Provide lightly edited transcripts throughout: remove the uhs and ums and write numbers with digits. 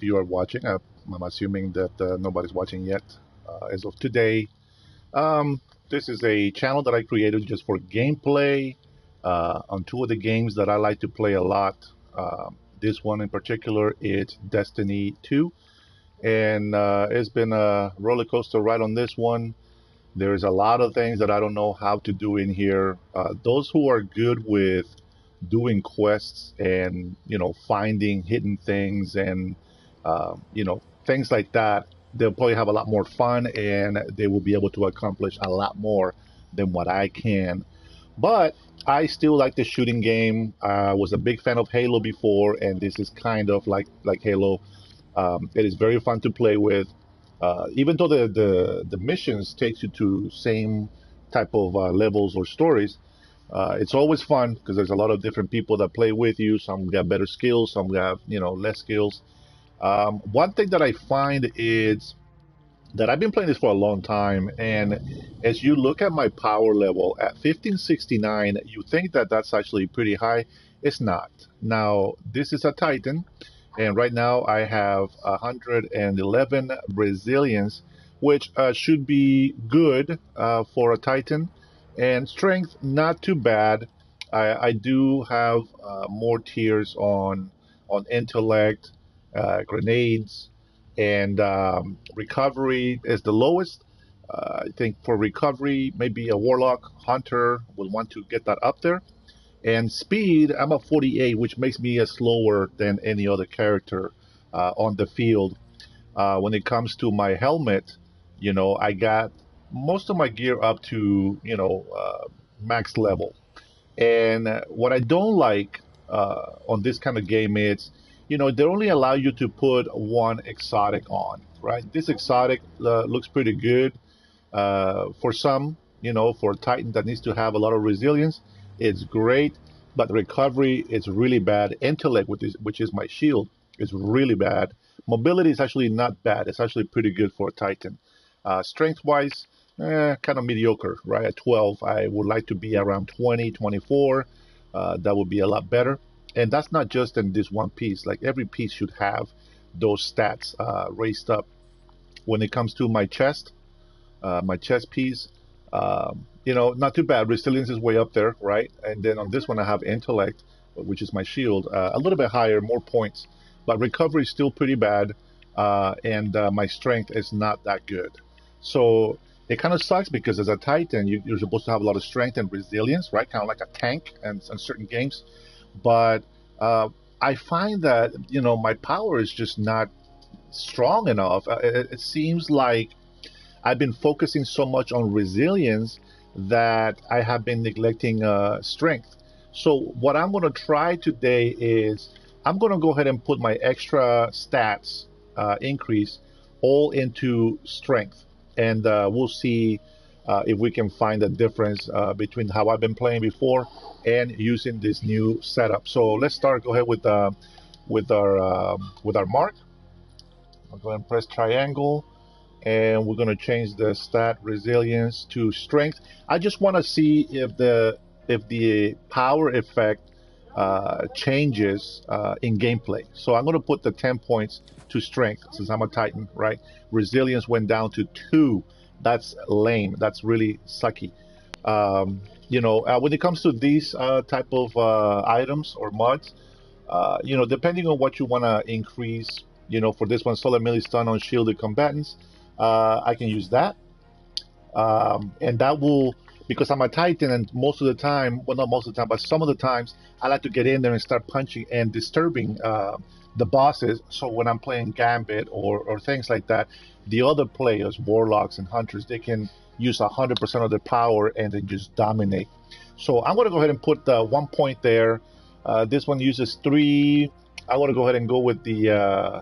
you are watching. I'm assuming that nobody's watching yet as of today. Um, this is a channel that I created just for gameplay on two of the games that I like to play a lot. This one in particular, it's Destiny 2, and it's been a roller coaster ride on this one. There's a lot of things that I don't know how to do in here. Those who are good with doing quests and finding hidden things and things like that, they'll probably have a lot more fun and they will be able to accomplish a lot more than what I can. But I still like the shooting game. I was a big fan of Halo before, and this is kind of like Halo. It is very fun to play with. Even though the missions takes you to same type of levels or stories, it's always fun because there's a lot of different people that play with you. Some got better skills, some got less skills. One thing that I find is that I've been playing this for a long time, and as you look at my power level at 1569, you think that that's actually pretty high. It's not. Now, this is a Titan, and right now I have 111 resilience, which should be good for a Titan, and strength not too bad. I do have more tiers on intellect, grenades, and recovery is the lowest. I think for recovery, maybe a warlock hunter will want to get that up there. And speed, I'm a 48, which makes me slower than any other character on the field. When it comes to my helmet, I got most of my gear up to max level. And what I don't like on this kind of game is, they only allow you to put one exotic on, right? This exotic looks pretty good for some, for a Titan that needs to have a lot of resilience. It's great, but recovery is really bad. Intellect, which is my shield, is really bad. Mobility is actually not bad. It's actually pretty good for a Titan. Strength-wise, kind of mediocre, right? At 12, I would like to be around 20, 24. That would be a lot better. And that's not just in this one piece. Like every piece should have those stats raised up. When it comes to my chest piece, not too bad. Resilience is way up there, right? And then on this one, I have intellect, which is my shield, a little bit higher, more points. But recovery is still pretty bad, and my strength is not that good. So it kind of sucks because as a Titan, you're supposed to have a lot of strength and resilience, right? Kind of like a tank in certain games. But I find that my power is just not strong enough. It seems like I've been focusing so much on resilience that I have been neglecting strength. So what I'm going to try today is I'm going to go ahead and put my extra stats increase all into strength, and we'll see if we can find a difference between how I've been playing before and using this new setup. So let's start. Go ahead with our mark. I'll go ahead and press triangle, and we're going to change the stat resilience to strength. I just want to see if the power effect changes in gameplay. So I'm going to put the 10 points to strength since I'm a Titan, right? Resilience went down to 2. That's lame. That's really sucky. When it comes to these type of items or mods, depending on what you want to increase, for this one, solar melee stun on shielded combatants, I can use that. And that will, because I'm a Titan, and most of the time, well, not most of the time, but some of the times, I like to get in there and start punching and disturbing the bosses. So when I'm playing Gambit or things like that, the other players, warlocks and hunters, they can use 100% of their power and then just dominate. So I'm going to go ahead and put 1 point there. This one uses 3. I want to go ahead and go with the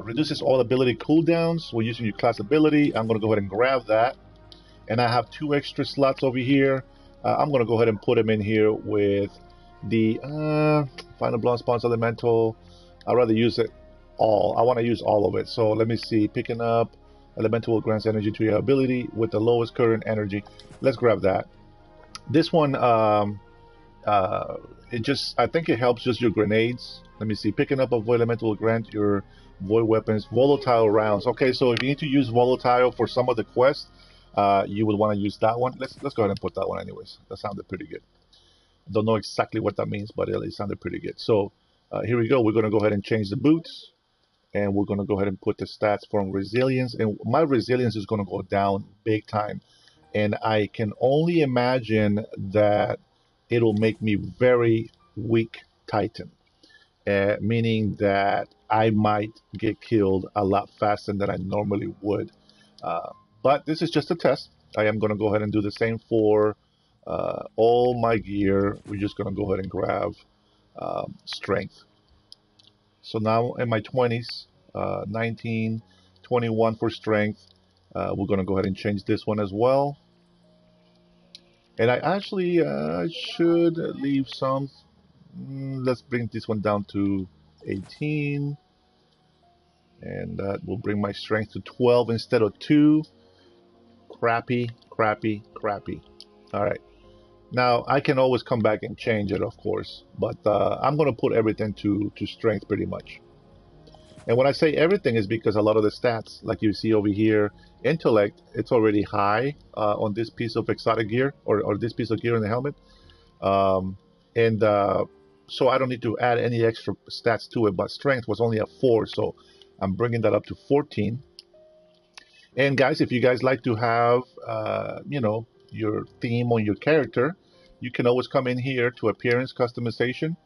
reduces all ability cooldowns. We're using your class ability. I'm going to go ahead and grab that. And I have 2 extra slots over here. I'm going to go ahead and put them in here with the Final Blood Spawns Elemental. I'd rather use it all. I want to use all of it. So let me see. Picking up Elemental grants energy to your ability with the lowest current energy. Let's grab that. This one, I think it helps just your grenades. Let me see. Picking up a void elemental will grant your Void weapons, volatile rounds. Okay, so if you need to use volatile for some of the quests, you would want to use that one. Let's go ahead and put that one anyways. That sounded pretty good. Don't know exactly what that means, but it sounded pretty good. So here we go. We're going to go ahead and change the boots, and we're going to go ahead and put the stats from resilience. And my resilience is going to go down big time. And I can only imagine that it'll make me very weak Titan, meaning that I might get killed a lot faster than I normally would. Uh, but this is just a test. I am going to go ahead and do the same for all my gear. We're just going to go ahead and grab strength. So now in my 20s, 19, 21 for strength. We're going to go ahead and change this one as well. And I actually should leave some. Let's bring this one down to 18. And that will bring my strength to 12 instead of 2. Crappy, crappy, crappy. All right. Now, I can always come back and change it, of course. But I'm going to put everything to strength pretty much. And when I say everything is because a lot of the stats, like you see over here, intellect, it's already high on this piece of exotic gear or this piece of gear in the helmet. And so I don't need to add any extra stats to it, but strength was only at 4, so I'm bringing that up to 14. And guys, if you guys like to have, you know, your theme on your character, you can always come in here to appearance customization,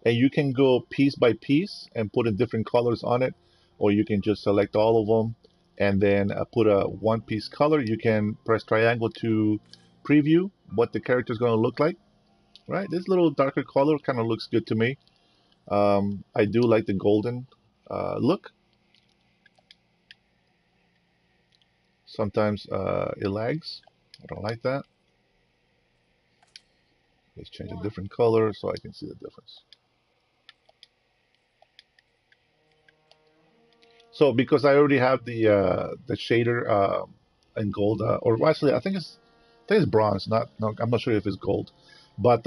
and you can go piece by piece and put in different colors on it, or you can just select all of them and then put a one-piece color. You can press triangle to preview what the character is going to look like. Right, this little darker color kind of looks good to me. I do like the golden look. Sometimes it lags. I don't like that. Let's change a different color so I can see the difference. So because I already have the shader in gold, or actually I think it's bronze. No, I'm not sure if it's gold, but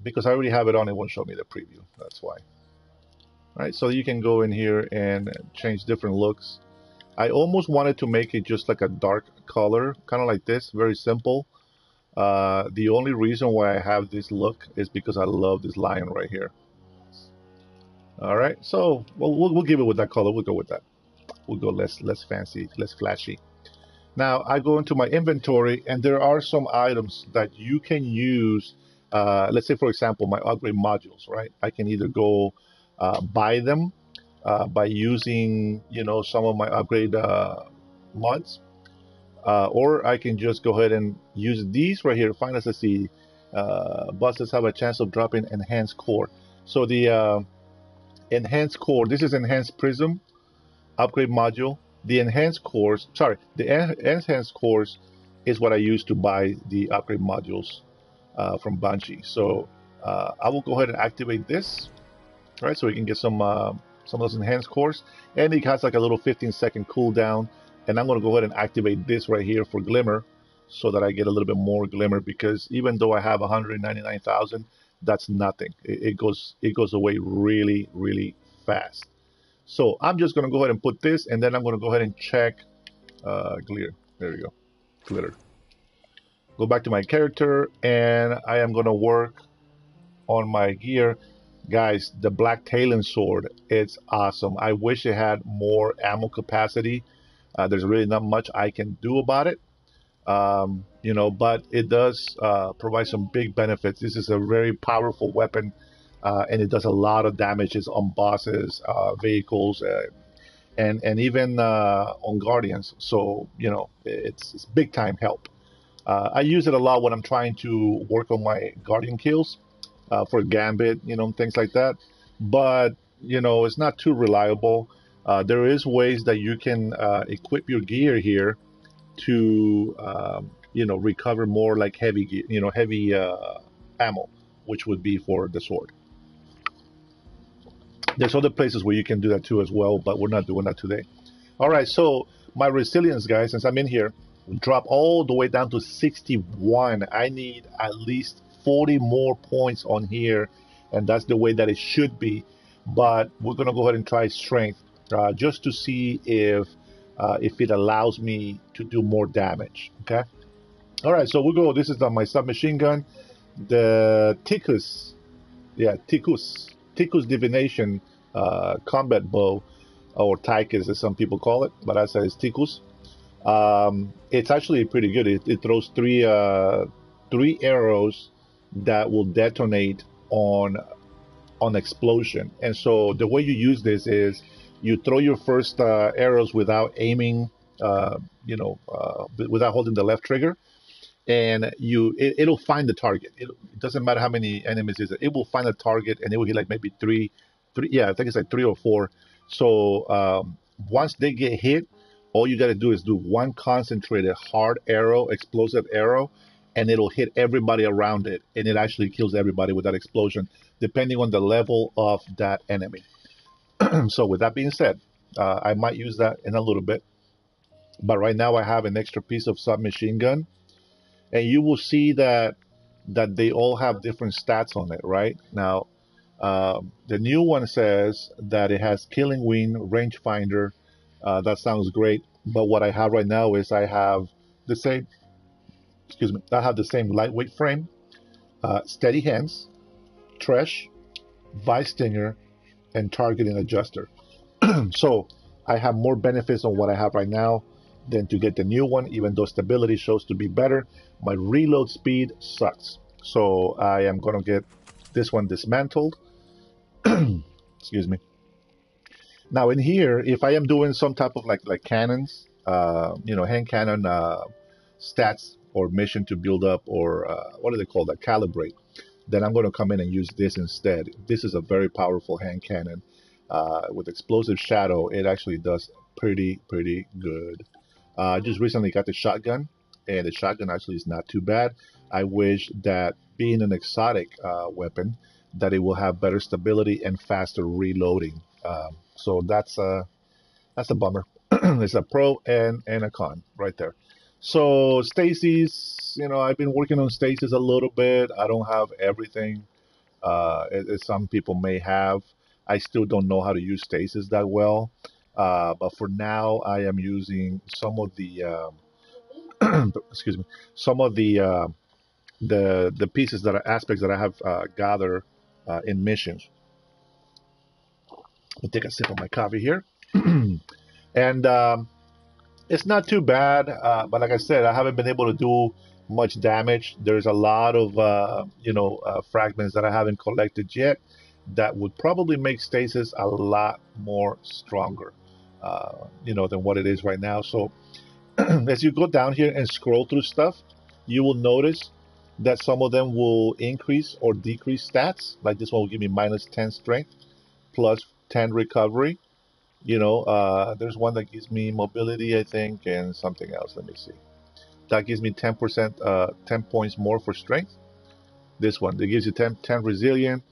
because I already have it on, it won't show me the preview. That's why. All right, so you can go in here and change different looks. I almost wanted to make it just like a dark color, kind of like this, very simple. The only reason why I have this look is because I love this lion right here. All right, so we'll give it with that color. We'll go with that. We'll go less fancy, less flashy. Now I go into my inventory, and there are some items that you can use. Let's say, for example, my upgrade modules. Right, I can either go buy them by using, you know, some of my upgrade mods, or I can just go ahead and use these right here. Find us a see. Bosses have a chance of dropping enhanced core. So the enhanced core. This is enhanced prism upgrade module. The enhanced cores, sorry, the enhanced cores is what I use to buy the upgrade modules from Bungie. So I will go ahead and activate this, right? So we can get some of those enhanced cores, and it has like a little 15-second cooldown. And I'm going to go ahead and activate this right here for glimmer, so that I get a little bit more glimmer. Because even though I have 199,000, that's nothing. It goes away really, really fast. So I'm just going to go ahead and put this, and then I'm going to go ahead and check glitter. There we go, glitter. Go back to my character, and I am going to work on my gear. Guys, the Black Talon sword, it's awesome. I wish it had more ammo capacity. There's really not much I can do about it, you know, but it does provide some big benefits. This is a very powerful weapon. And it does a lot of damages on bosses, vehicles, and even on guardians. So, you know, it's big time help. I use it a lot when I'm trying to work on my guardian kills for gambit, you know, things like that. But, you know, it's not too reliable. There is ways that you can equip your gear here to, you know, recover more like heavy gear, you know, heavy ammo, which would be for the sword. There's other places where you can do that too as well, but we're not doing that today. All right, so my resilience, guys, since I'm in here, drop all the way down to 61. I need at least 40 more points on here, and that's the way that it should be. But we're going to go ahead and try strength. just to see if it allows me to do more damage. Okay. All right. So we'll go. This is my submachine gun, the Ticus. Yeah, Ticus divination combat bow, or Tychus as some people call it, but I say it's Ticus. It's actually pretty good. It throws three arrows that will detonate on explosion. And so the way you use this is you throw your first arrows without aiming, without holding the left trigger, and it'll find the target. It doesn't matter how many enemies is it. It will find a target and it will hit like maybe three. Yeah, I think it's like 3 or 4. So once they get hit, all you got to do is do one concentrated hard arrow, explosive arrow, and it'll hit everybody around it, and it actually kills everybody with that explosion, depending on the level of that enemy. So with that being said, I might use that in a little bit, but right now I have an extra piece of submachine gun, and you will see that they all have different stats on it. Right now, the new one says that it has killing wind, rangefinder. That sounds great, but what I have right now is I have the same. Excuse me. I have the same lightweight frame, steady hands, trash, vice stinger, and targeting adjuster. So I have more benefits on what I have right now than to get the new one, even though stability shows to be better. My reload speed sucks. So I am going to get this one dismantled. Excuse me. Now in here, if I am doing some type of like cannons, hand cannon stats or mission to build up, or what do they call that? Calibrate. Then I'm going to come in and use this instead. This is a very powerful hand cannon with explosive shadow. It actually does pretty good. I just recently got the shotgun, and the shotgun actually is not too bad. I wish that being an exotic weapon, that it will have better stability and faster reloading. So that's a bummer. It's a pro and a con right there. So Stacy's, I've been working on Stacy's a little bit. I don't have everything as some people may have. I still don't know how to use Stasis that well. But for now, I am using some of the excuse me, some of the pieces that are aspects that I have gathered in missions. I'll take a sip of my coffee here, and it's not too bad. But like I said, I haven't been able to do much damage. There's a lot of fragments that I haven't collected yet that would probably make stasis a lot more stronger, than what it is right now. So as you go down here and scroll through stuff, you will notice that some of them will increase or decrease stats. Like this one will give me -10 strength, +10 recovery. There's one that gives me mobility, I think, and something else. Let me see. That gives me 10%, 10 points more for strength. This one, that gives you 10 resilient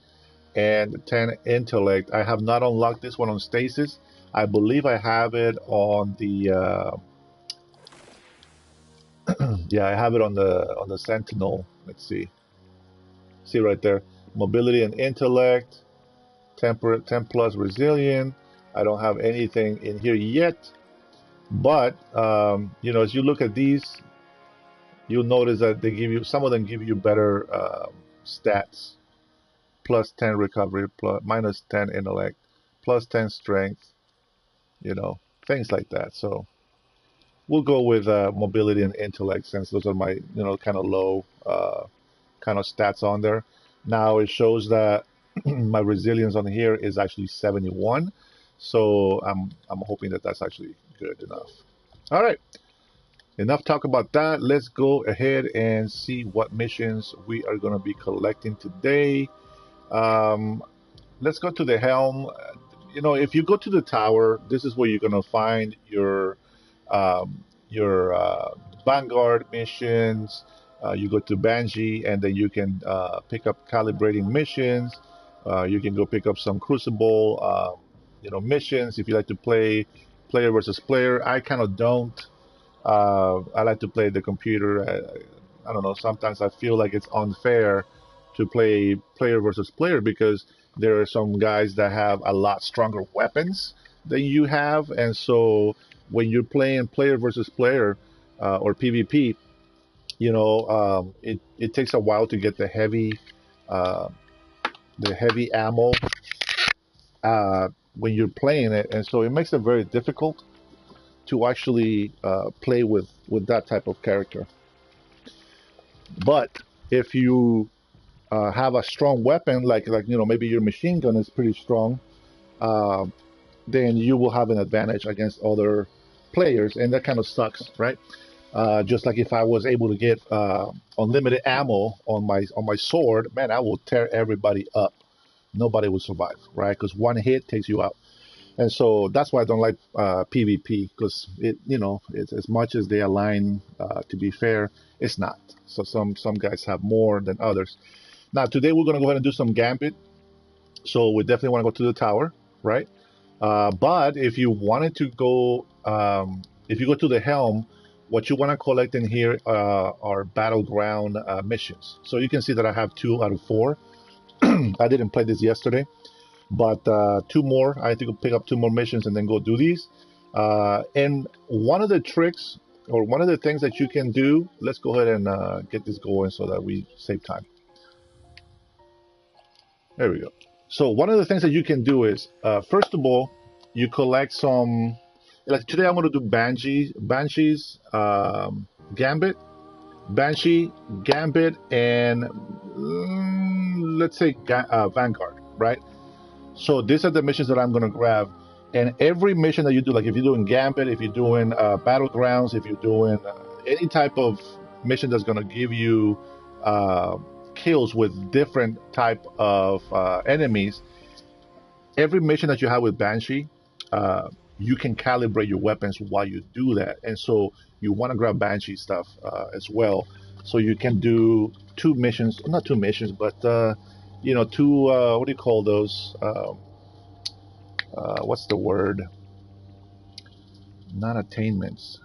and 10 intellect. I have not unlocked this one on stasis. I believe I have it on the yeah, I have it on the Sentinel. Let's see. See right there. Mobility and intellect, 10 plus resilient. I don't have anything in here yet. But as you look at these, you'll notice that they give you, some of them give you better stats. +10 recovery, -10 intellect, +10 strength, things like that. So we'll go with mobility and intellect, since those are my kind of low kind of stats on there. Now it shows that my resilience on here is actually 71. So I'm hoping that that's actually good enough. All right. Enough talk about that. Let's go ahead and see what missions we are going to be collecting today. Let's go to the helm. If you go to the tower, this is where you're going to find your Vanguard missions. You go to Banshee, and then you can pick up calibrating missions. You can go pick up some Crucible, missions if you like to play player versus player. I kind of don't. I like to play the computer. I don't know. Sometimes I feel like it's unfair to play player versus player, because there are some guys that have a lot stronger weapons than you have, and so when you're playing player versus player or PvP, it takes a while to get uh, the heavy ammo when you're playing it, and so it makes it very difficult to actually play with that type of character. But if you have a strong weapon, like maybe your machine gun is pretty strong, uh, then you will have an advantage against other players, and that kind of sucks, right? Just like if I was able to get unlimited ammo on my sword, man, I will tear everybody up. Nobody will survive, right? Because one hit takes you out. And so that's why I don't like PvP, because it's as much as they align to be fair, it's not. So some guys have more than others. Now today we're gonna go ahead and do some gambit. So we definitely want to go to the tower, right? But if you wanted to go, if you go to the helm, what you want to collect in here are battleground missions. So you can see that I have 2 out of 4. I didn't play this yesterday, but 2 more. I think I'll pick up 2 more missions and then go do these. And one of the tricks, or one of the things that you can do, let's go ahead and get this going so that we save time. There we go. So one of the things that you can do is, first of all, you collect some, like today I'm going to do Banshee's Gambit, Banshee, Gambit, and let's say Vanguard, right? So these are the missions that I'm going to grab. And every mission that you do, like if you're doing Gambit, if you're doing Battlegrounds, if you're doing any type of mission that's going to give you kills with different type of enemies, every mission that you have with Banshee, you can calibrate your weapons while you do that. And so you want to grab Banshee stuff as well. So you can do 2 missions, not 2 missions, but 2, what do you call those? What's the word? Not attainments.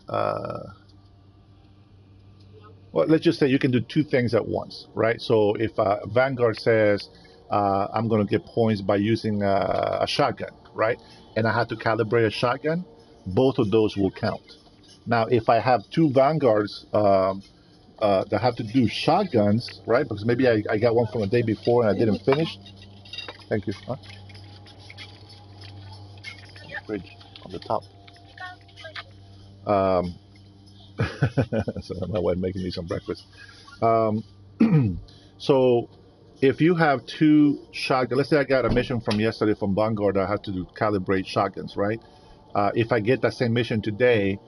Well, let's just say you can do 2 things at once, right? So if Vanguard says, I'm going to get points by using a shotgun, right? And I have to calibrate a shotgun, both of those will count. Now, if I have 2 Vanguards that have to do shotguns, right? Because maybe I got one from the day before and I didn't finish. Thank you. Huh? Fridge on the top. So my wife making me some breakfast. So if you have 2 shotguns, let's say I got a mission from yesterday from Vanguard, I have to calibrate shotguns, right? If I get that same mission today,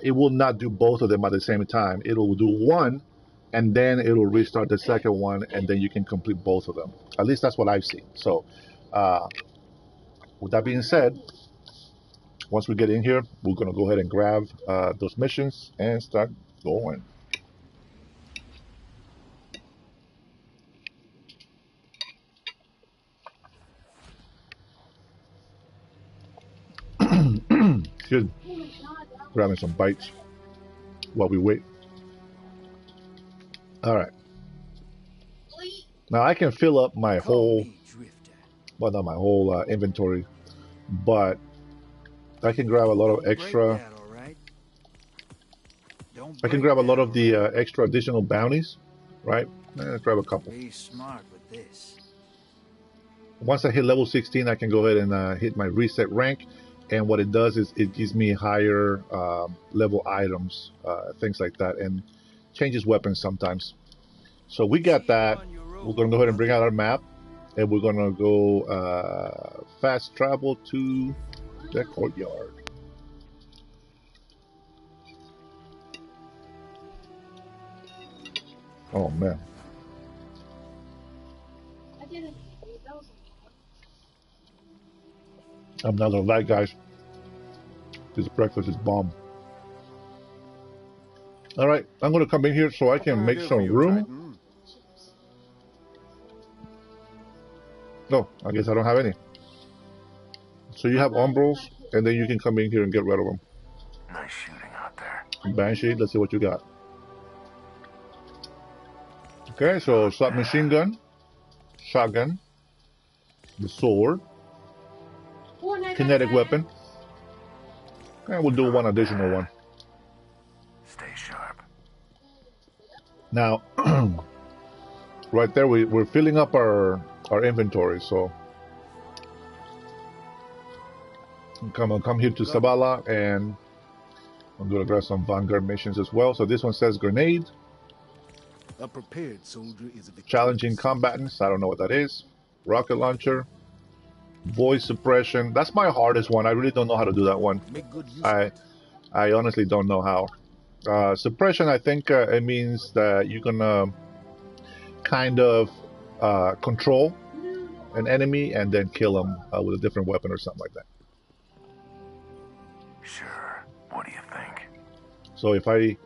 it will not do both of them at the same time. It'll do one, and then it'll restart the second one, and then you can complete both of them. At least that's what I've seen. So with that being said, once we get in here, we're going to go ahead and grab those missions and start going. Excuse me. Grabbing some bites while we wait. All right. Now I can fill up my whole, well, not my whole inventory, but I can grab a lot of extra. I can grab a lot of the extra additional bounties, right? Let's grab a couple. Be smart with this. Once I hit level 16, I can go ahead and hit my reset rank, and what it does is it gives me higher level items, things like that, and changes weapons sometimes. So we got that. We're going to go ahead and bring out our map, and we're going to go fast travel to the courtyard. Oh man. I'm not gonna lie, guys. This breakfast is bomb. All right, I'm gonna come in here so I can make some room. No, I guess I don't have any. So you have umbrals, and then you can come in here and get rid of them. Nice shooting out there. Banshee, let's see what you got. Okay, so submachine gun, shotgun, the sword, kinetic weapon, And we'll do one additional one. Stay sharp. Now, right there, we're filling up our inventory. So come here to Sabala, and I'm going to grab some Vanguard missions as well. So this one says grenade. A prepared soldier is a Challenging combatants. I don't know what that is. Rocket launcher. Voice suppression. That's my hardest one. I really don't know how to do that one. Make good use I honestly don't know how. Suppression, I think it means that you can kind of control an enemy and then kill them with a different weapon or something like that. Sure. What do you think? So if I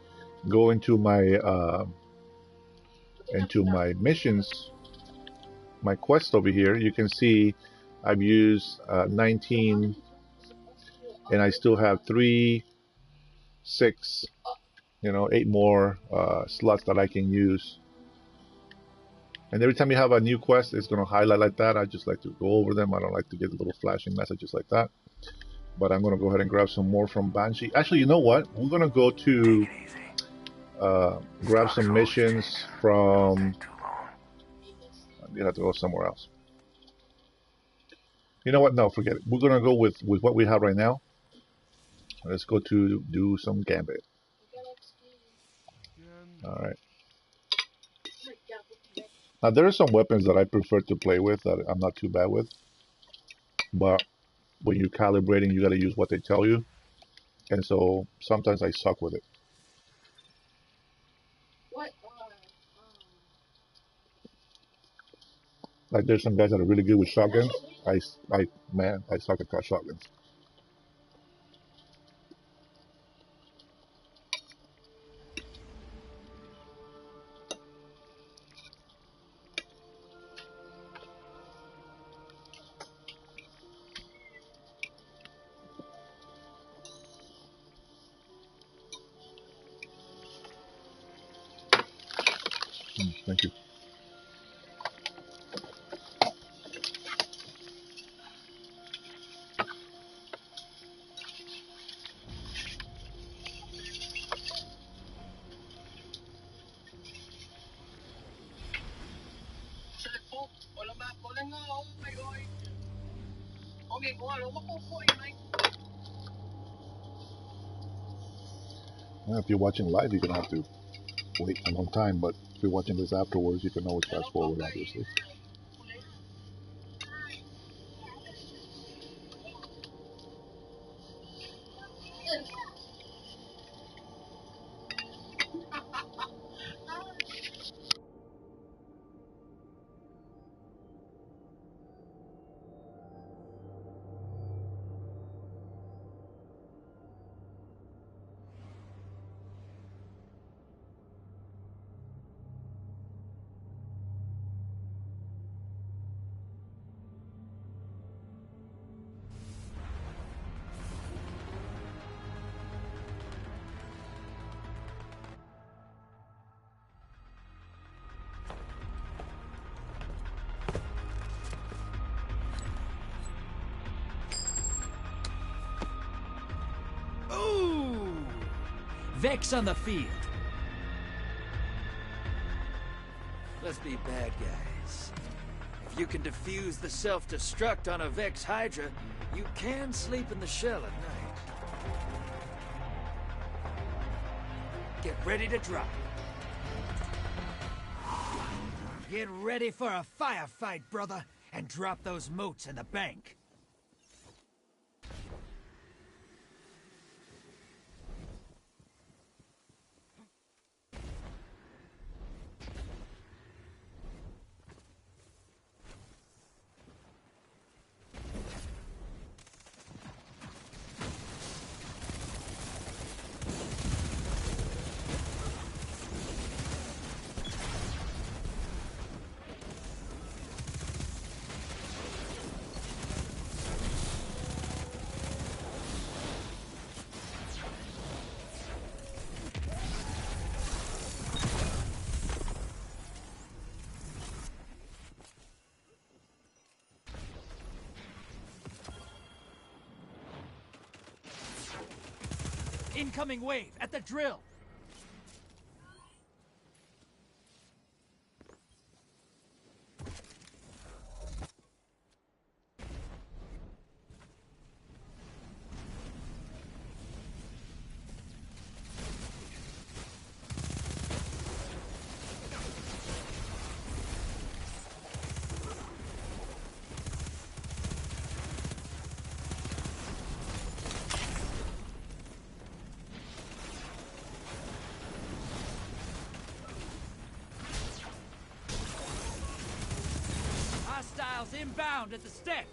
go into my missions, my quest over here, you can see I've used 19, and I still have 3, 6, 8 more slots that I can use. And every time you have a new quest, it's going to highlight like that. I just like to go over them. I don't like to get little flashing messages like that. But I'm going to go ahead and grab some more from Banshee. Actually, you know what? We're going to go to grab some missions from... I'm going to have to go somewhere else. You know what? No, forget it. We're going to go with what we have right now. Let's go to do some Gambit. Alright. Now, there are some weapons that I prefer to play with that I'm not too bad with. But when you're calibrating, you got to use what they tell you. And so sometimes I suck with it. Like there's some guys that are really good with shotguns. I suck at shotguns. Thank you. Well, if you're watching live, you're going to have to wait a long time, but if you're watching this afterwards, you can always fast forward, obviously. Vex on the field. Let's be bad guys. If you can defuse the self-destruct on a Vex Hydra, you can sleep in the shell at night. Get ready to drop. Get ready for a firefight, brother, and drop those motes in the bank. Incoming wave at the drill! Hostiles inbound at the steps!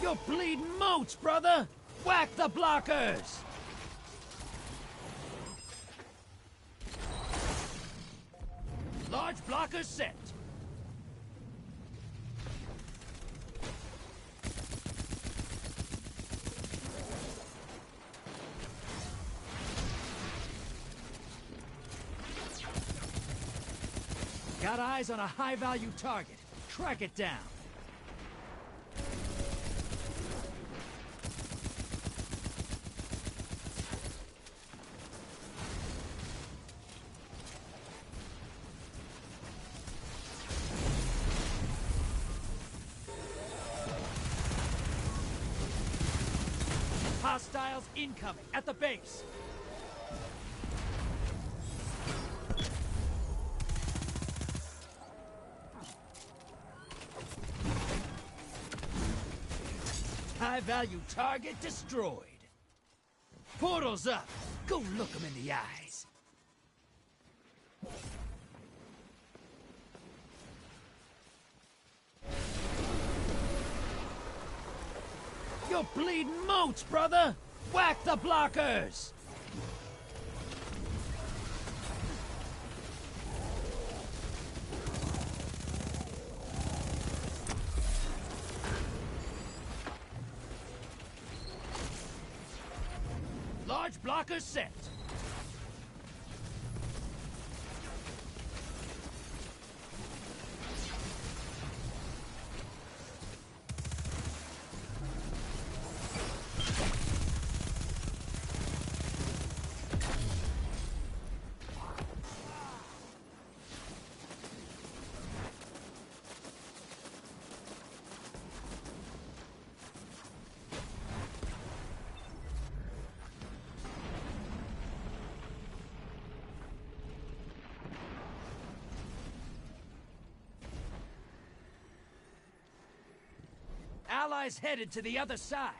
You're bleeding moats, brother! Whack the blockers! Large blockers set. Got eyes on a high-value target. Track it down. Hostiles incoming at the base. High-value target destroyed. Portal's up. Go look them in the eyes. You're bleeding moats, brother! Whack the blockers! Large blockers set. Allies headed to the other side.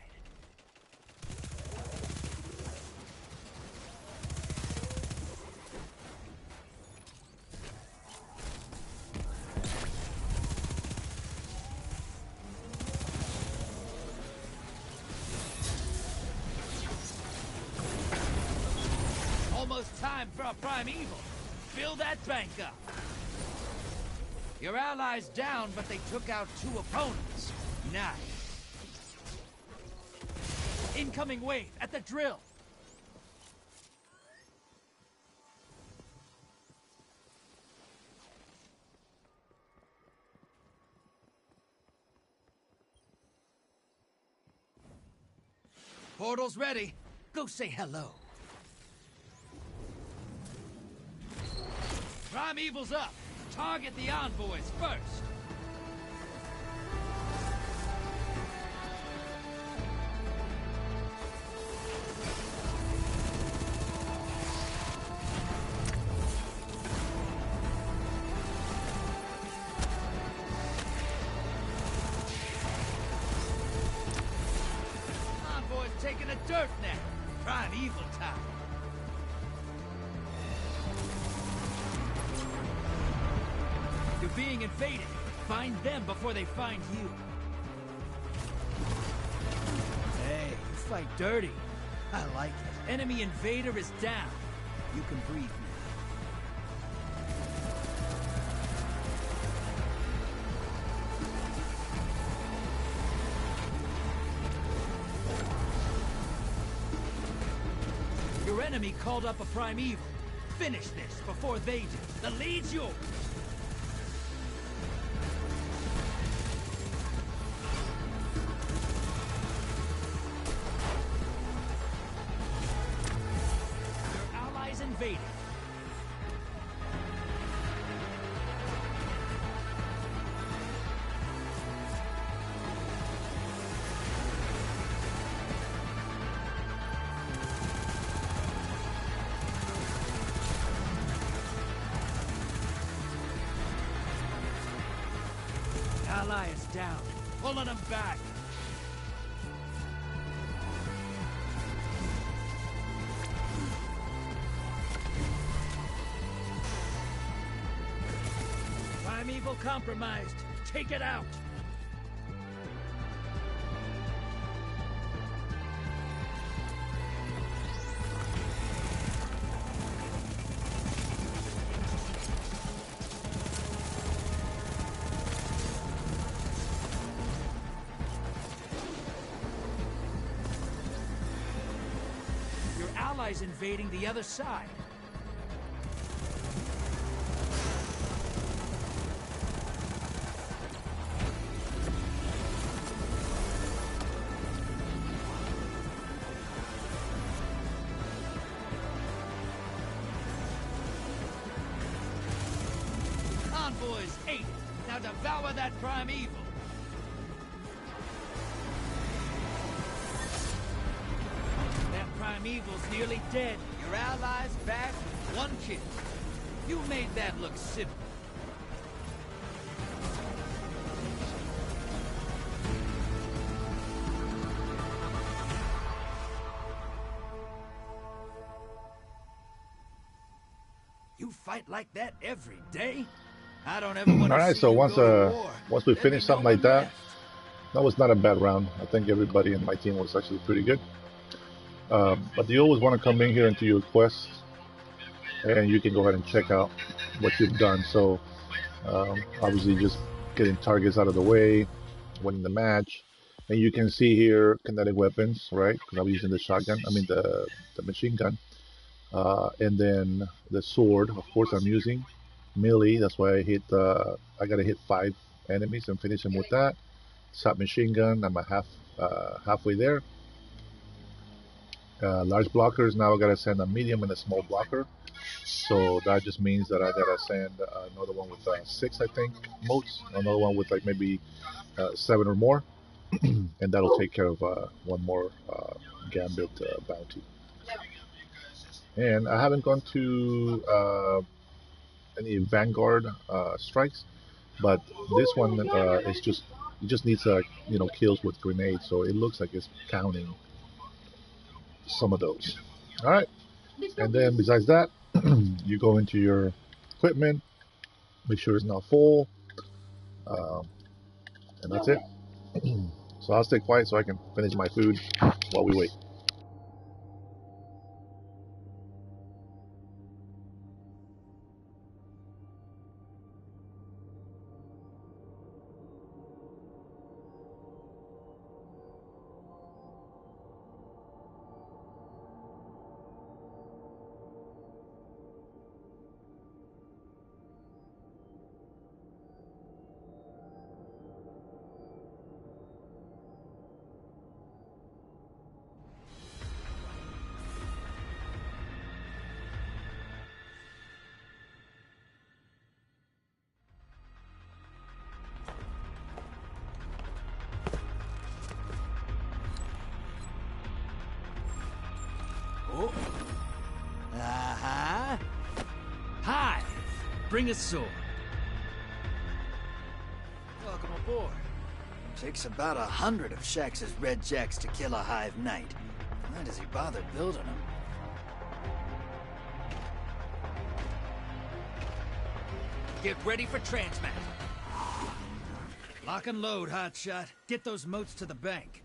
Almost time for a primeval. Fill that bank up. Your allies down, but they took out 2 opponents. Nice. Incoming wave at the drill. Portal's ready. Go say hello. Primeval's up. Target the envoys first. Taking a dirt nap. Primeval time. You're being invaded. Find them before they find you. Hey, you fight dirty. I like it. Enemy invader is down. You can breathe now. enemy called up a primeval. Finish this before they do. The lead's yours. Your allies invaded. Ally is down. Pulling him back. Primeval compromised. Take it out. Your allies invading the other side. Convoys 8. Now devour that primeval. That primeval's nearly dead. Your allies back with 1 kill. You made that look simple. You fight like that every day? I don't ever want to Alright, see so you once go to war. once we There'd be finish no something like one that, left. that was not a bad round. I think everybody in my team was actually pretty good. But you always want to come in here into your quest, and you can go ahead and check out what you've done. So obviously just getting targets out of the way, winning the match, and you can see here kinetic weapons, right? Because I'm using the shotgun. I mean the machine gun, and then the sword. Of course, I'm using melee. That's why I hit. I gotta hit 5 enemies and finish them with that. Submachine gun. I'm a halfway there. Large blockers. Now I gotta send a medium and a small blocker. So that just means that I gotta send another one with 6, I think, motes. Another one with like maybe 7 or more, and that'll take care of one more gambit bounty. And I haven't gone to any Vanguard strikes, but this one is just it just needs kills with grenades, so it looks like it's counting some of those. All right, and then besides that, you go into your equipment, make sure it's not full, um, and that's it. So I'll stay quiet so I can finish my food while we wait. Oh. Uh-huh. Hi. Bring a sword. Welcome aboard. Takes about 100 of Shax's red jacks to kill a Hive Knight. Why does he bother building them? Get ready for transmat. Lock and load, hotshot. Get those motes to the bank.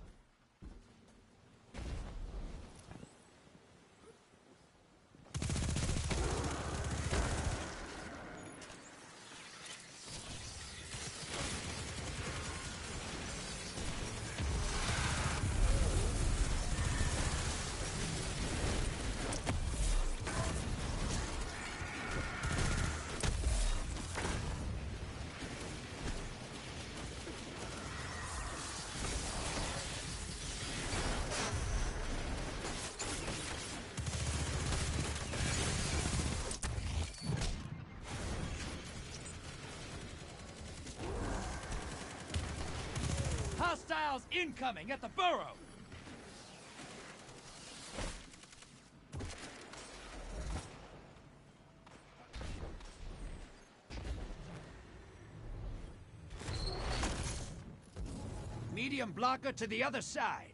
Hostiles incoming at the burrow! Medium blocker to the other side.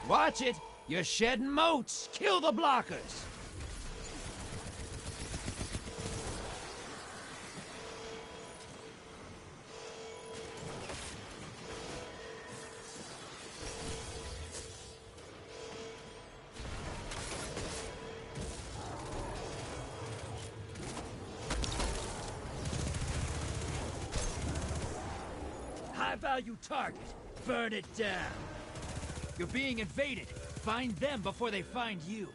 Watch it! You're shedding moats! Kill the blockers! High-value target. Burn it down. You're being invaded. Find them before they find you.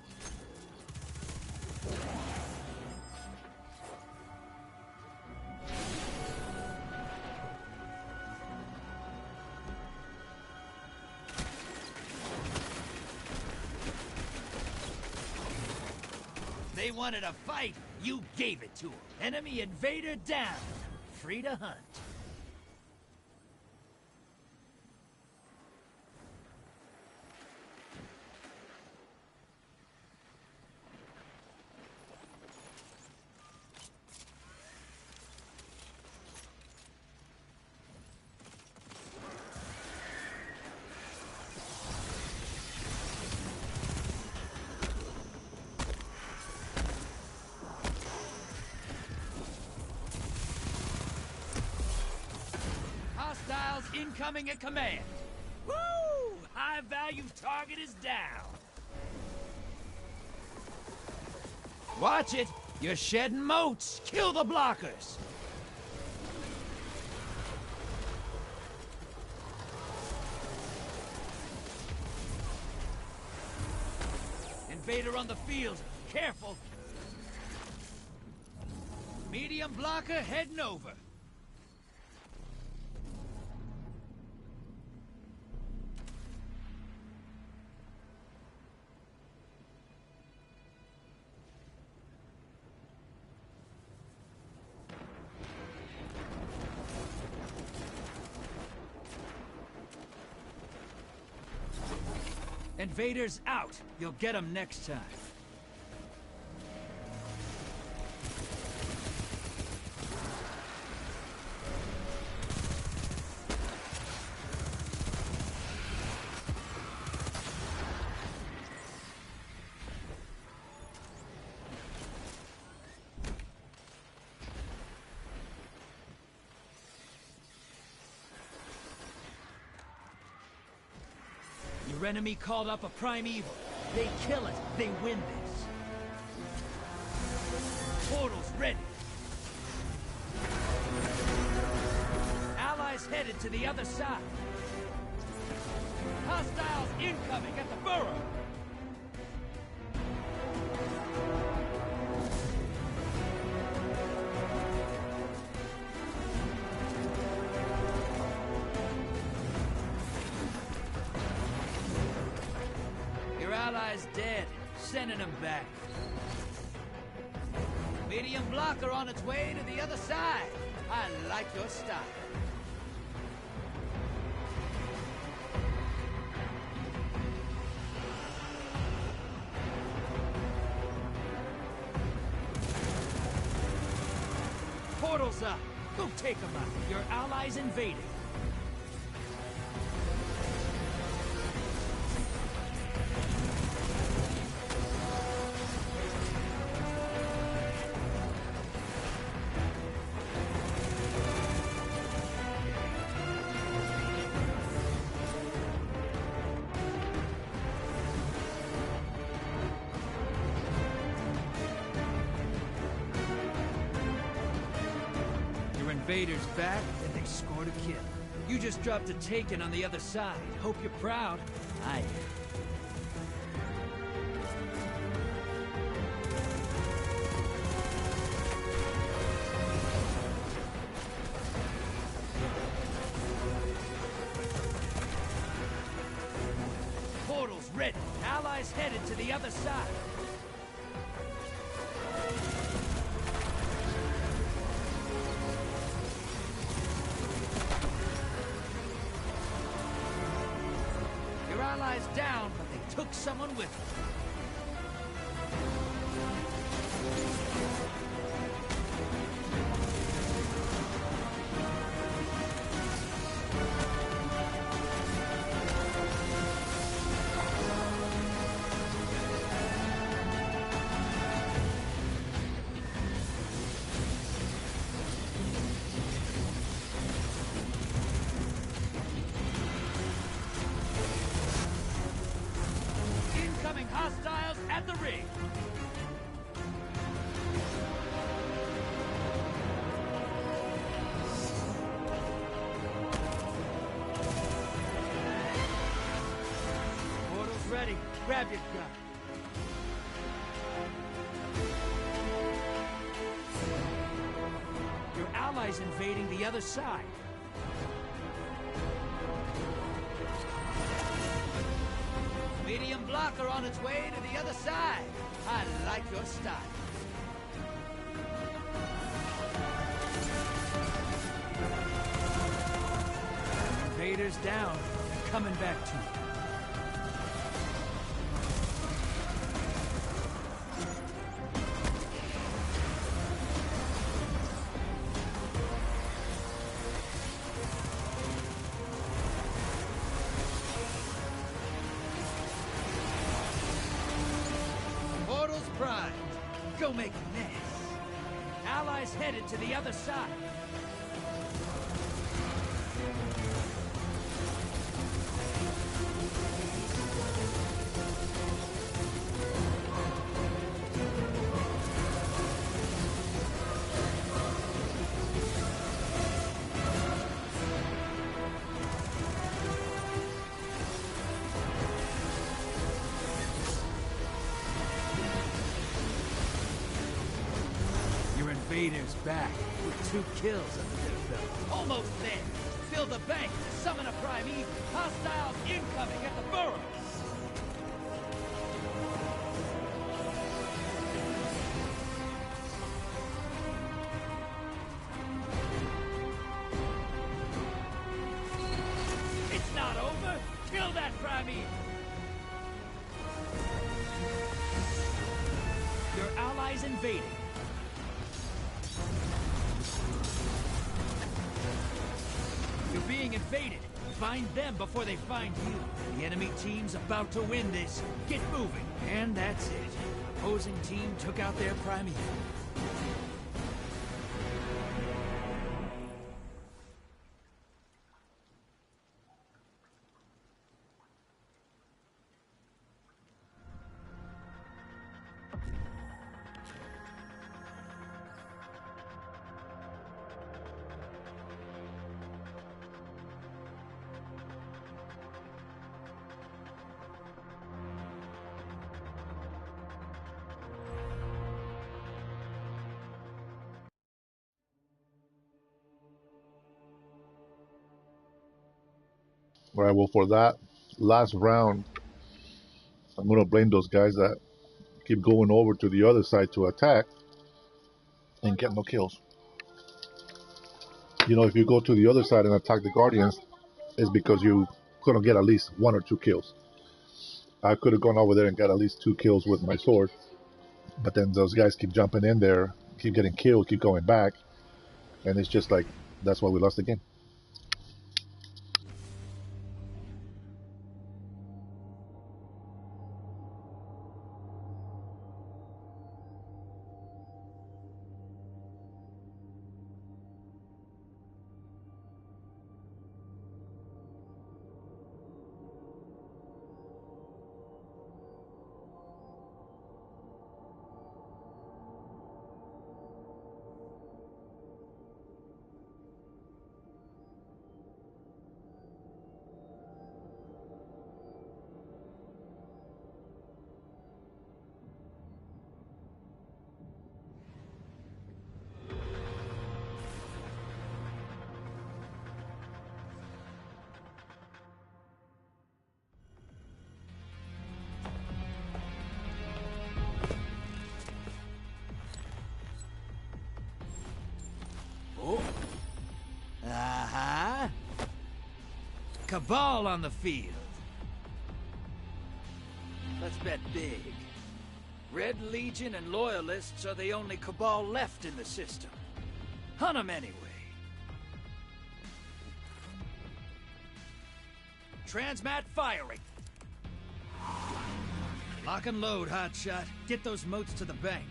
They wanted a fight, you gave it to them. Enemy invader down. Free to hunt. Hostiles incoming at command. Woo! High-value target is down. Watch it! You're shedding moats! Kill the blockers! Invader on the field. Careful! Medium blocker heading over. Invaders out. You'll get them next time. Your enemy called up a primeval. They kill it. They win this. Portal's ready. Allies headed to the other side. Hostiles incoming at the burrow. Allies dead. Sending them back. Medium blocker on its way to the other side. I like your style. Portal's up. Go take them out. Your allies invading. invaders back, and they scored a kill. You just dropped a taken on the other side. Hope you're proud. I am. Portal's ready. Allies headed to the other side. Your allies down, but they took someone with them. Incoming hostiles at the ring. Portal's ready. Grab your gun. Your allies invading the other side. Medium blocker on its way to the other side. I like your style. Invaders down. They're coming back to you. Portal's primed. Go make a mess. Allies headed to the other side. Your invaders back with 2 kills under their belt. Almost there. Fill the bank to summon a primeval. Hostiles incoming at the burrows. It's not over. Kill that primeval. Your allies invading. You're being invaded. Find them before they find you. The enemy team's about to win this. Get moving. And that's it. Opposing team took out their primeval. All right, well, for that last round, I'm going to blame those guys that keep going over to the other side to attack and get no kills. You know, if you go to the other side and attack the Guardians, it's because you couldn't get at least 1 or 2 kills. I could have gone over there and got at least 2 kills with my sword, but then those guys keep jumping in there, keep getting killed, keep going back, and it's just like, that's why we lost the game. Cabal on the field. Let's bet big. Red Legion and Loyalists are the only Cabal left in the system. Hunt 'em anyway. Transmat firing. Lock and load, hotshot. Get those moats to the bank.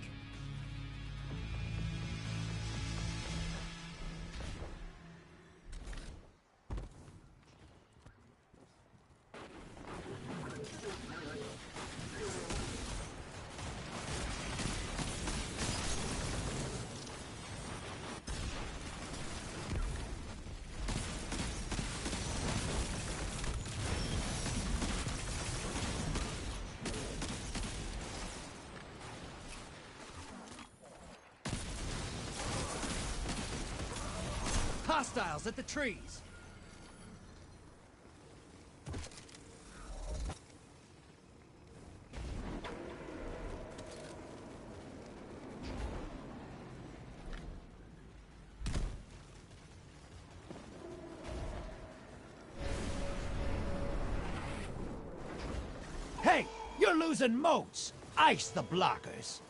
Hostiles at the trees. Hey, you're losing moats. Ice the blockers.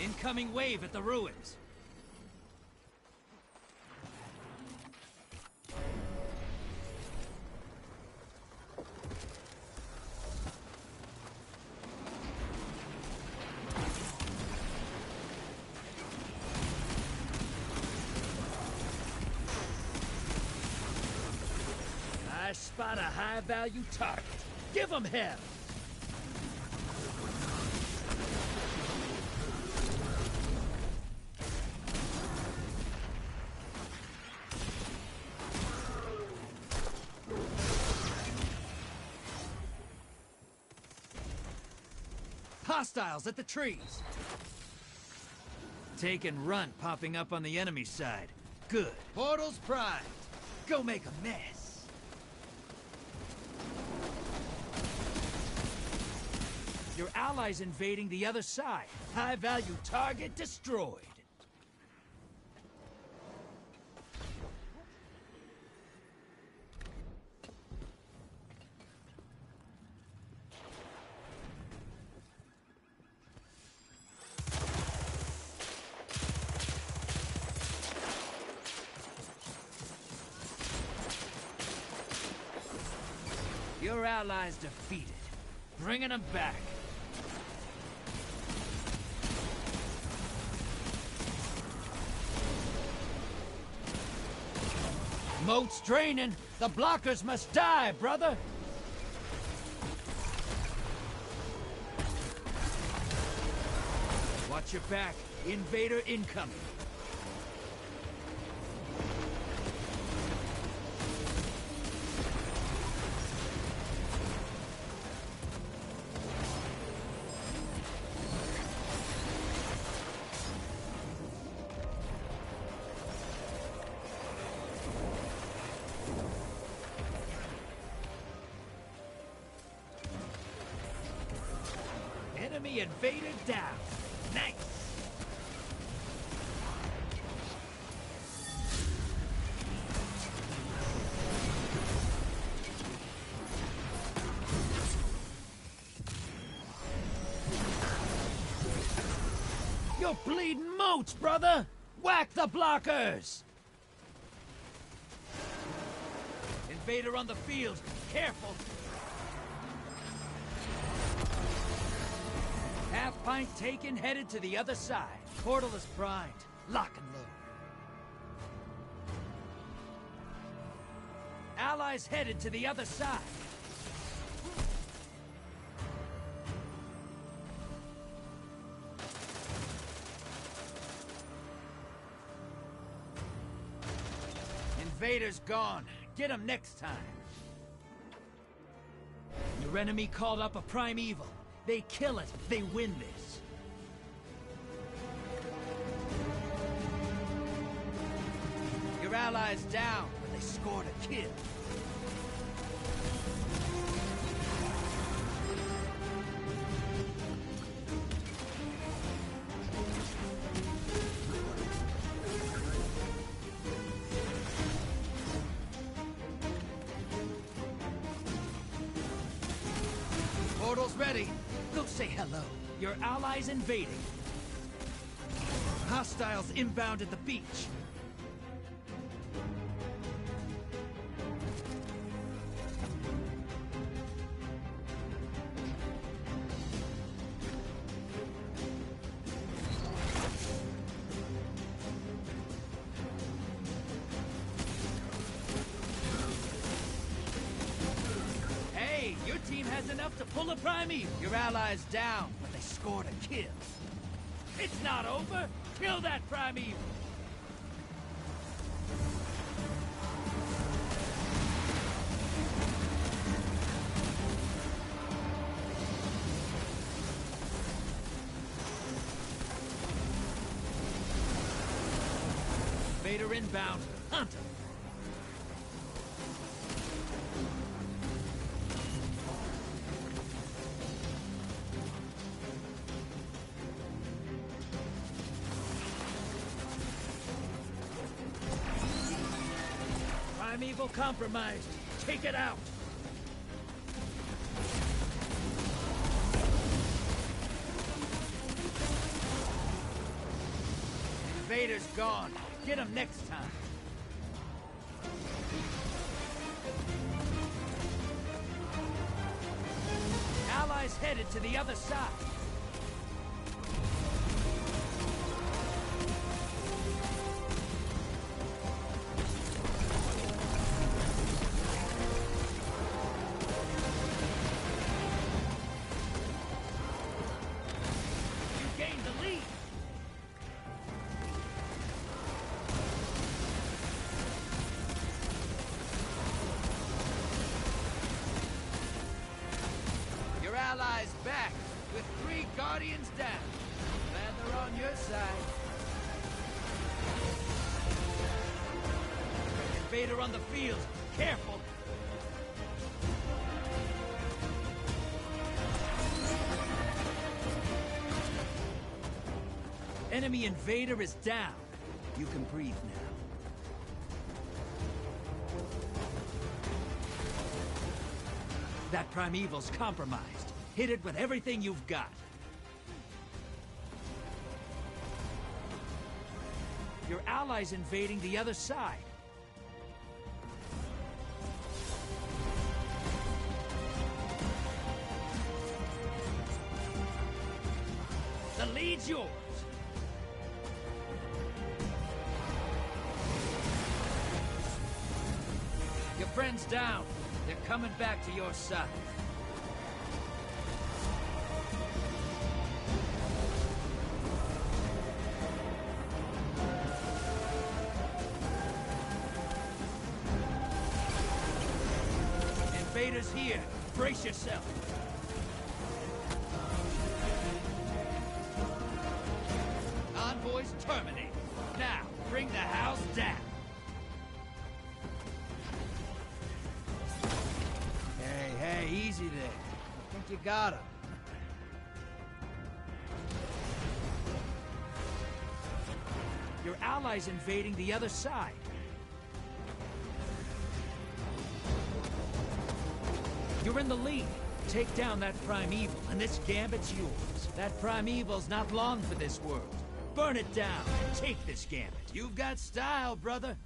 Incoming wave at the ruins. I spot a high-value target. Give 'em hell! Hostiles at the trees. Take and run popping up on the enemy side. Good. Portals primed. Go make a mess. Your allies invading the other side. High-value target destroyed. Your allies defeated. Bringing them back. Moat's draining. The blockers must die, brother. Watch your back. Invader incoming. Enemy invader down. Nice. You're bleeding moats, brother. Whack the blockers. Invader on the field. Careful. Half pint taken, headed to the other side. Portal is primed. Lock and load. Allies headed to the other side. Vader's gone. Get him next time. Your enemy called up a primeval. They kill it, they win this. Your allies down, but they scored a kill. Portal's ready. Go say hello. Your allies invading. Hostiles inbound at the beach. Hey, your team has enough to pull a primeval. Your allies down, but they scored a kill. It's not over. Kill that primeval. Vader inbound. Hunt him. Primeval compromised. Take it out. Vader's gone. Get him next time. Allies headed to the other side. You gained the lead. Your allies back, with 3 Guardians down. Glad they're on your side. Invader on the field. Careful. Enemy invader is down. You can breathe now. That primeval's compromised. Hit it with everything you've got. Your allies invading the other side. The lead's yours. Your friend's down. They're coming back to your side. Invaders here. Brace yourself. Envoys terminated. Now, bring the house down. Hey, easy there. I think you got him. Your allies invading the other side. You're in the lead. Take down that primeval, and this gambit's yours. That primeval's not long for this world. Burn it down and take this gambit. You've got style, brother.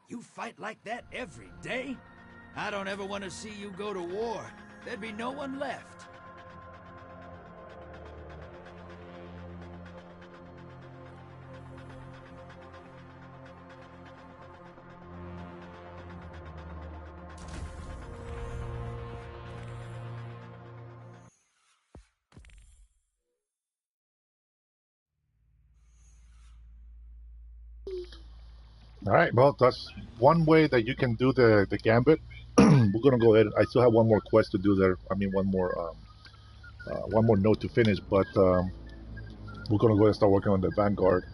You fight like that every day? I don't ever want to see you go to war. There'd be no one left. All right, well, that's one way that you can do the gambit. We're gonna go ahead. I still have one more quest to do there. I mean, one more note to finish, but we're gonna go ahead and start working on the Vanguard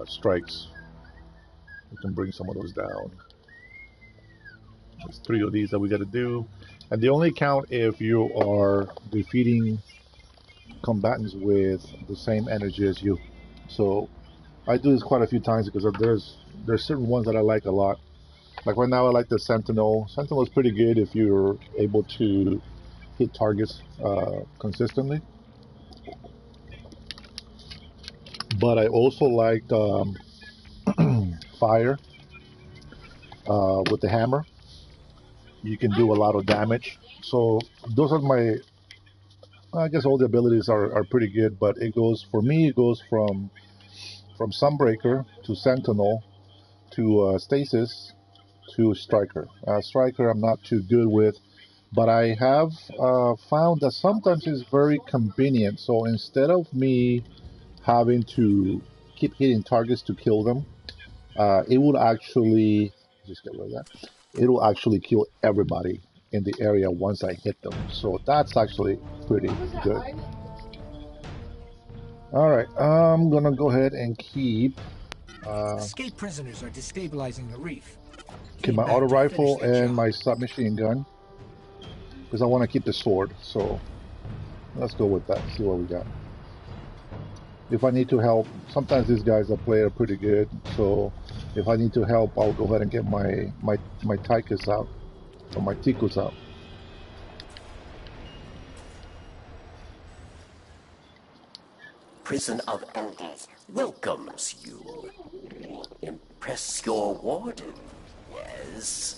strikes. We can bring some of those down. There's 3 of these that we got to do, and they only count if you are defeating combatants with the same energy as you. So I do this quite a few times because there's certain ones that I like a lot. Like right now, I like the Sentinel. Sentinel is pretty good if you're able to hit targets consistently. But I also like fire with the hammer. You can do a lot of damage. So those are my. I guess all the abilities are pretty good, but it goes for me. It goes from Sunbreaker to Sentinel to Stasis to Striker. Striker I'm not too good with, but I have found that sometimes it's very convenient. So instead of me having to keep hitting targets to kill them, it would actually just get rid of that. It will actually kill everybody in the area once I hit them. So that's actually pretty good. All right, I'm gonna go ahead and keep Escape prisoners are destabilizing the reef. my Came auto back to finish rifle their and job. my submachine gun because I want to keep the sword. So let's go with that. See what we got. If I need to help, sometimes these guys that play are pretty good. So if I need to help, I'll go ahead and get my Tychus out or my Tikus out. Prison of Elders welcomes you. Impress your warden, yes?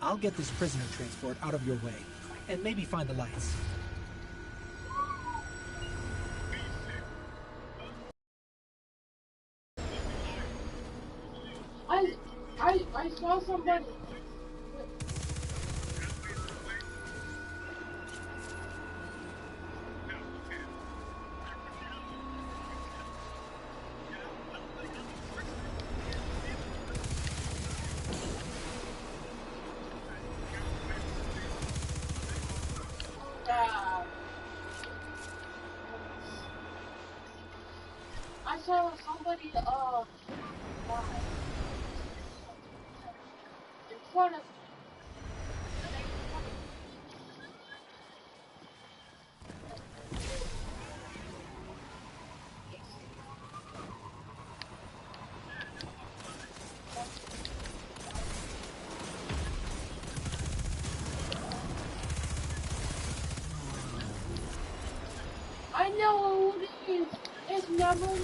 I'll get this prisoner transport out of your way, and maybe find the lights. I saw somebody. I saw somebody in front of me. I know who it is. It's number 9.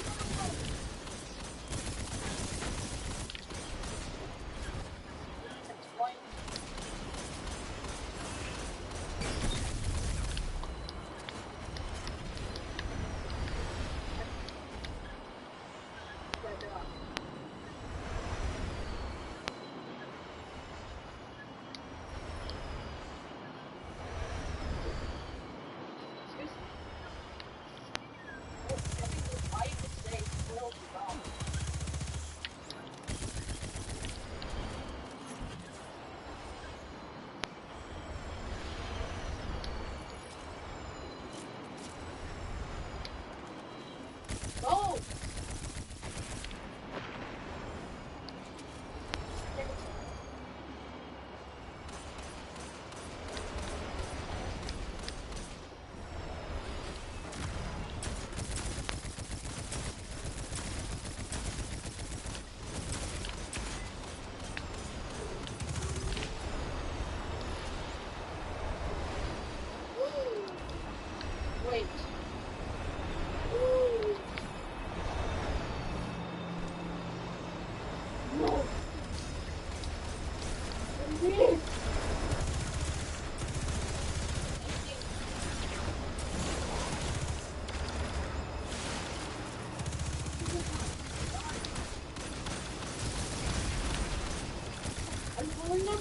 una.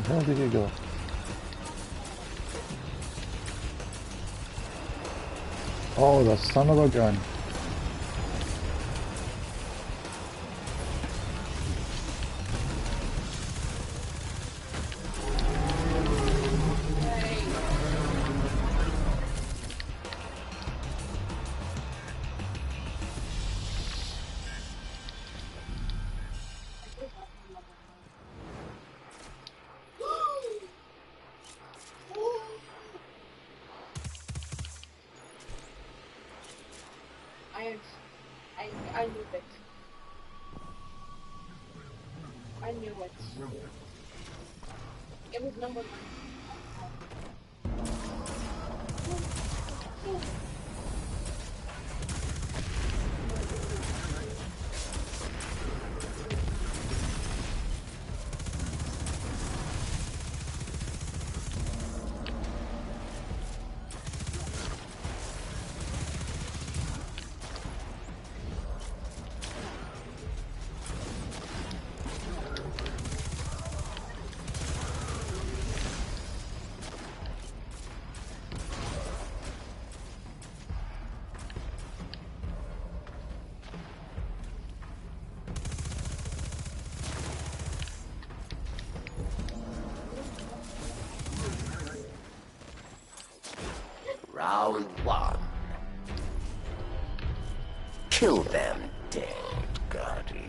Where did you go? Oh, the son of a gun. I knew it. I knew it. It was number 9. Round 1. Kill them dead, Guardian.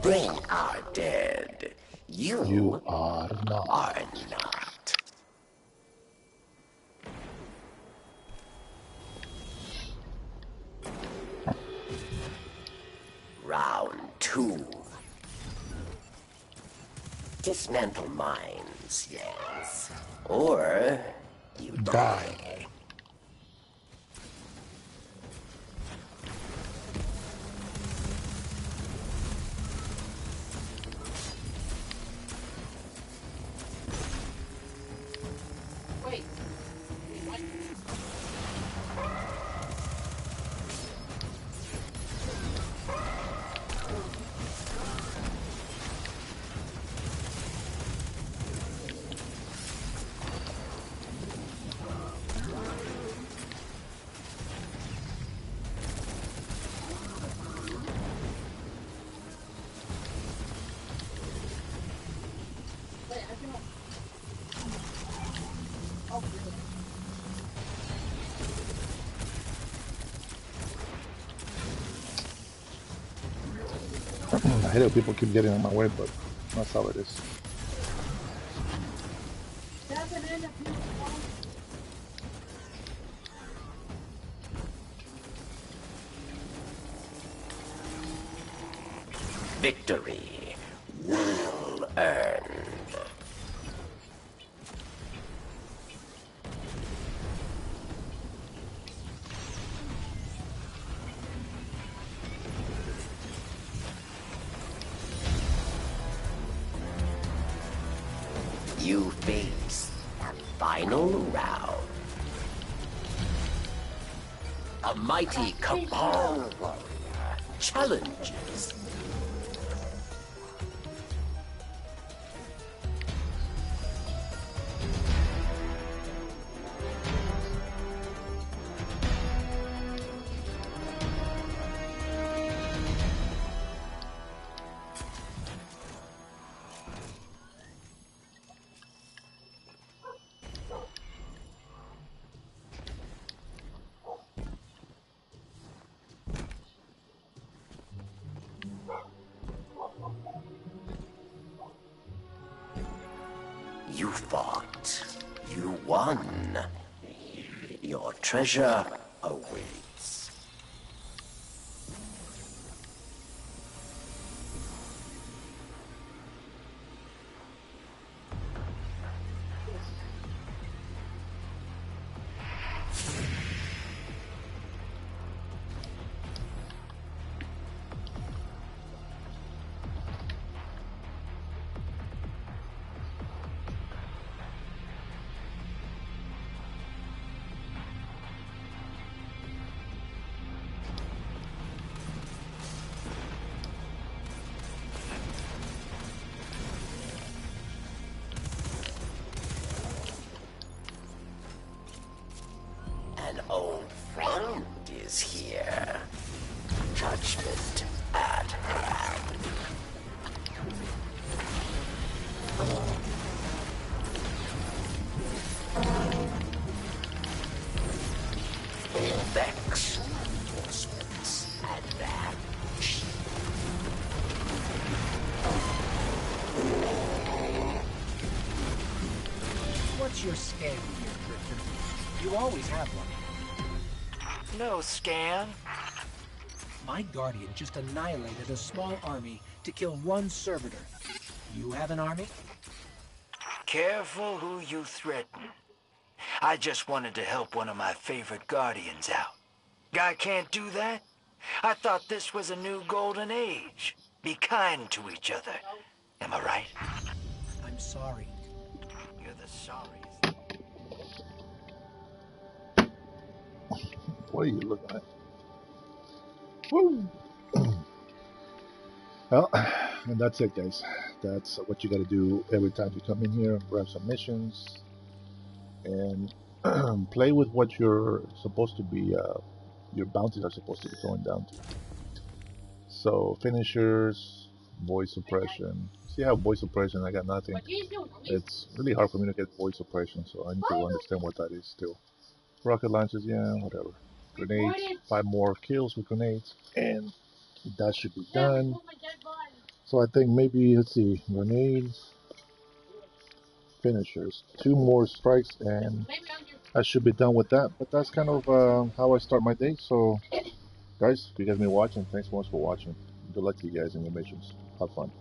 They are dead. You are not. Are not. Round 2. Dismantle mines, yes. Or you die. Wait. What? Wait, I cannot. Oh, really? I hate it when people keep getting in my way, but that's how it is. That banana peel. Victory well earned. You face the final round. A mighty cabal warrior challenges You fought. You won. Your treasure awaits. An old friend is here. Judgment at hand. Vex. Reinforcements advance. What's your scam here, Drifter? You always have one. No scam. My Guardian just annihilated a small army to kill one servitor. You have an army? Careful who you threaten. I just wanted to help one of my favorite Guardians out. Guy can't do that? I thought this was a new golden age. Be kind to each other. Am I right? I'm sorry. You're the sorriest. What are you looking at? Woo! Well, and that's it, guys. That's what you got to do every time you come in here, grab some missions, and play with what you're supposed to be, your bounties are supposed to be going down to. So, finishers, voice suppression. See how voice suppression, I got nothing. It's really hard for me to get voice suppression, so I need to understand what that is still. Rocket launchers, yeah, whatever. Grenades, 5 more kills with grenades, and that should be done. So I think maybe, let's see, grenades, finishers, 2 more strikes, and I should be done with that. But that's kind of how I start my day. So, guys, if you guys been watching, thanks so much for watching. Good luck to you guys in your missions. Have fun.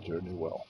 Journey well.